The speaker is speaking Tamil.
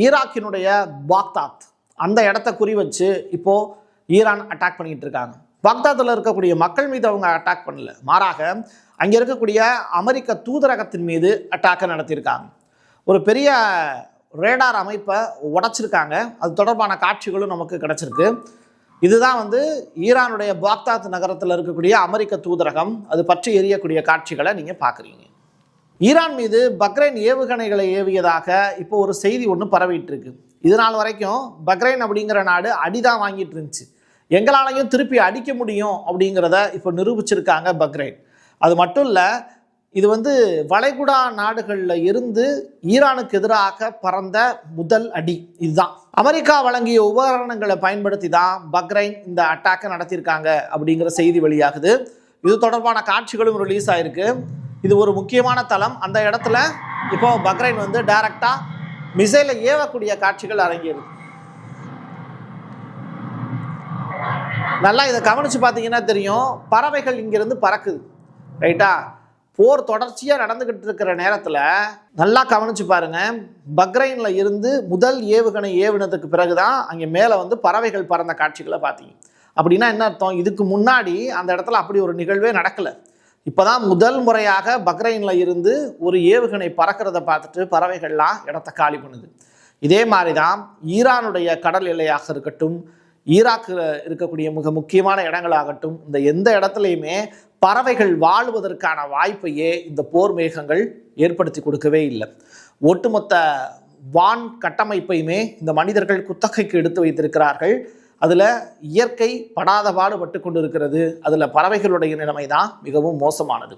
ஈராக்கினுடைய பாக்தாத் அந்த இடத்த குறி வச்சு இப்போ ஈரான் அட்டாக் பண்ணிட்டு இருக்காங்க. பாக்தாத்தில் இருக்கக்கூடிய மக்கள் மீது அவங்க அட்டாக் பண்ணல, மாறாக அங்கே இருக்கக்கூடிய அமெரிக்க தூதரகத்தின் மீது அட்டாக்கை நடத்தியிருக்காங்க. ஒரு பெரிய ரேடார் அமைப்பை உடைச்சிருக்காங்க. அது தொடர்பான காட்சிகளும் நமக்கு கிடைச்சிருக்கு. இதுதான் ஈரானுடைய பாக்தாத் நகரத்தில் இருக்கக்கூடிய அமெரிக்க தூதரகம். அது பற்றி எரியக்கூடிய காட்சிகளை நீங்கள் பார்க்குறீங்க. ஈரான் மீது பக்ரைன் ஏவுகணைகளை ஏவியதாக இப்போ ஒரு செய்தி ஒன்று பரவிட்டு இருக்கு. இது நாள் வரைக்கும் பக்ரைன் அப்படிங்கிற நாடு அடிதான் வாங்கிட்டு இருந்துச்சு. எங்களாலையும் திருப்பி அடிக்க முடியும் அப்படிங்கிறத இப்போ நிரூபிச்சிருக்காங்க பக்ரைன். அது மட்டும் இல்லை, இது வளைகுடா நாடுகளில் இருந்து ஈரானுக்கு எதிராக பறந்த முதல் அடி இதுதான். அமெரிக்கா வழங்கிய உபகரணங்களை பயன்படுத்தி தான் பக்ரைன் இந்த அட்டாக்கை நடத்தியிருக்காங்க அப்படிங்கிற செய்தி வெளியாகுது. இது தொடர்பான காட்சிகளும் ரிலீஸ் ஆயிருக்கு. இது ஒரு முக்கியமான தளம். அந்த இடத்துல இப்போ பக்ரைன் டைரக்டா மிசைலை ஏவக்கூடிய காட்சிகள் அரங்கேறுது. நல்லா இதை கவனிச்சு பார்த்தீங்கன்னா தெரியும், பறவைகள் இங்கிருந்து பறக்குது. ரைட்டா? போர் தொடர்ச்சியாக நடந்துகிட்டு இருக்கிற நேரத்தில் நல்லா கவனிச்சு பாருங்க, பக்ரைன்ல இருந்து முதல் ஏவுகணை ஏவினதுக்கு பிறகுதான் அங்கே மேலே பறவைகள் பறந்த காட்சிகளை பார்த்தீங்க. அப்படின்னா என்ன அர்த்தம்? இதுக்கு முன்னாடி அந்த இடத்துல அப்படி ஒரு நிகழ்வே நடக்கலை. இப்போதான் முதல் முறையாக பக்ரைன்ல இருந்து ஒரு ஏவுகணை பறக்கிறத பார்த்துட்டு பறவைகள்லாம் இடத்த காலி பண்ணுது. இதே மாதிரி தான் ஈரானுடைய கடல் எல்லையாக இருக்கட்டும், ஈராக்கில் இருக்கக்கூடிய மிக முக்கியமான இடங்களாகட்டும், இந்த எந்த இடத்துலையுமே பறவைகள் வாழ்வதற்கான வாய்ப்பையே இந்த போர் மேகங்கள் ஏற்படுத்தி கொடுக்கவே இல்லை. ஒட்டுமொத்த வான் கட்டமைப்பையுமே இந்த மனிதர்கள் குத்தகைக்கு எடுத்து வைத்திருக்கிறார்கள். அதில் இயற்கை படாத பாடுபட்டு கொண்டு இருக்கிறது. அதில் பறவைகளுடைய நிலைமை தான் மிகவும் மோசமானது.